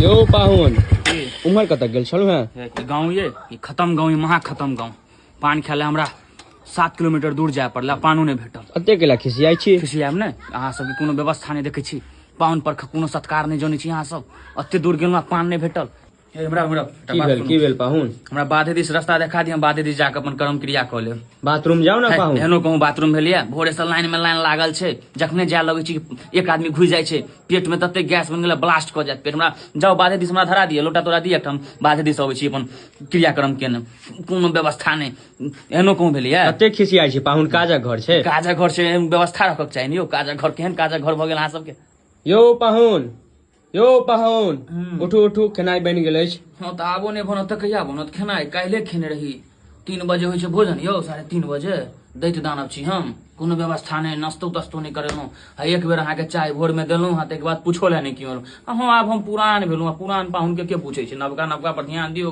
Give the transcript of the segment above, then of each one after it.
यो पाहुन उम्हर कतक गेल छलु हैं? गाँव ये खत्म गाँव, महा खत्म गाँव। पान खाय ले हमरा 7 किलोमीटर दूर जाय पड़ला, पानो नहीं भेटल। अते केला खिसियाई छी? खिसियाब ने, अहाँ सबके कोनो व्यवस्था नहीं देखे छी, पान पर कोनो सत्कार नहीं जाने छी। अहाँ सब अते दूर गेलहुँ, पान नहीं भेटल। की भेल पाहुन? हमरा बाधे दिस रास्ता देखा दी, हम बाधे दिस जाके अपन कर्म क्रिया कऽ लेब। बाथरूम जाओ ना पाहुन। एहनो कहूँ बाथरूम भेलिए, भोरे से लाइन में लाइन लागल छै। जखने जाय लगे छी एक आदमी घुस जाय छै, पेट में तते गैस बन गेल, ब्लास्ट कऽ जायत पेट। हमरा जाओ बाधे दिस हमरा धरा दिए, लोटा तोरा दिए, हम बाधे दिस अबै छी अपन क्रियाक्रम केने। कोनो व्यवस्था नहीं, एहनो कहूँ भेलिए। अते खिसियाई छी पाहुन, काजक घर छै। काजक घर छै, व्यवस्था रखक चाहिए यौ। काजक घर केहन काजक घर भऽ गेल अहाँ सबके? यो पाहुन, यो पाहुन, उठू उठू, खेनाई बनि गेल अछि। हाँ तो आबो नहीं बनत, कहिया बनत खेनाई? काल्हे खेने रही, 3 बजे होइ छै भोजन यौ, 3:30 बजे दैत दानव छी हम। कोनो व्यवस्था नहीं, नास्तो तस्तो नहीं करेलहुँ। एक बेर अहाँके चाय भोर में देलहुँ, हाँ ताहिके बाद पूछो ले नहीं कियो। हाँ आब हम पुरान भेलहुँ, पुरान पाहुन के पूछे छै? नवका नवका पर ध्यान दियौ,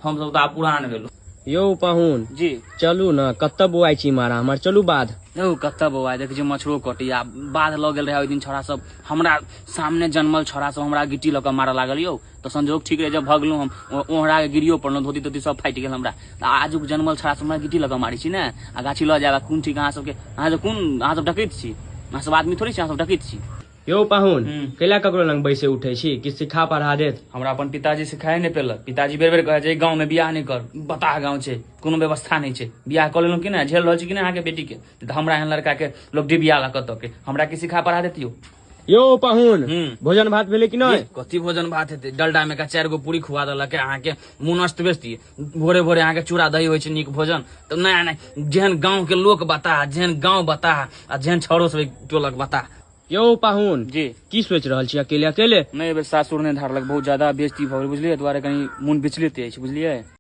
हम सब तो आब पुरान भेलहुँ। यो पाहुन जी चलू ना, कत्ते बौआई छी मारा हमर, चलू बाध। यौ कत्ते बौआई, देख मछरो कटिया बाध लऽ गेल रहे ओहि दिन। छोड़ा सब हमरा सामने जन्मल छोड़ा सब हमरा गिट्टी लऽ के मारऽ लागल यौ। तो संजोग ठीक रहे, जब भगलहुँ हम ओहरा के गिरियो पड़लहुँ, धोती तोती सब फाटि गेल हमरा। आजुक जन्मल छोड़ा सब हमरा गिट्टी लऽ के मारी छी ने, आ गाछी लऽ जाएगा कोन ठीक? अहाँ सबके अहाँ सब डकैत छी? अहाँ सब आदमी थोड़ी छी, अहाँ सब डकैत छी। यो पाहुन कैला ककरो लंग बैसे उठे छी, कि सिखा पढ़ा देत? हमरा अपन पिताजी सिखाए नहीं पेलक। पिताजी बेर बेर कहे छै गाँव में बियाह नहीं कर, बताह गाँव छै, कोनो व्यवस्था नहीं छै। बियाह कऽ लेलहुँ कि नहीं, झेल रहल छी कि नहीं अहाँके बेटी के? तो हमरा एहन लड़का के लोग डिबिया ला कत के, हमरा के सिखा पढ़ा देतियो। यो पाहुन भोजन भात भेले कि नहीं? कथी भोजन भात हेतै? डलडा में का 4 गो पूरी खुआ देलक अहाँ के, मुँह नष्ट बेचती। भोरे भोरे अहाँ के चूड़ा दही होइ छै नीक भोजन, तो नहीं जेहन गाँव के लोक बता, जेहन गाँव बता, आ जेहन छौरो सब टोलक बता। यो पाहुन जी की सोच रहल छी अकेले अकेले? नहीं, सासुर ने धारलक, बहुत ज्यादा बेइज्जती भऽ गेल बुझलिए, दुआरे कहीं मुन विचलित अछि बुझलिए।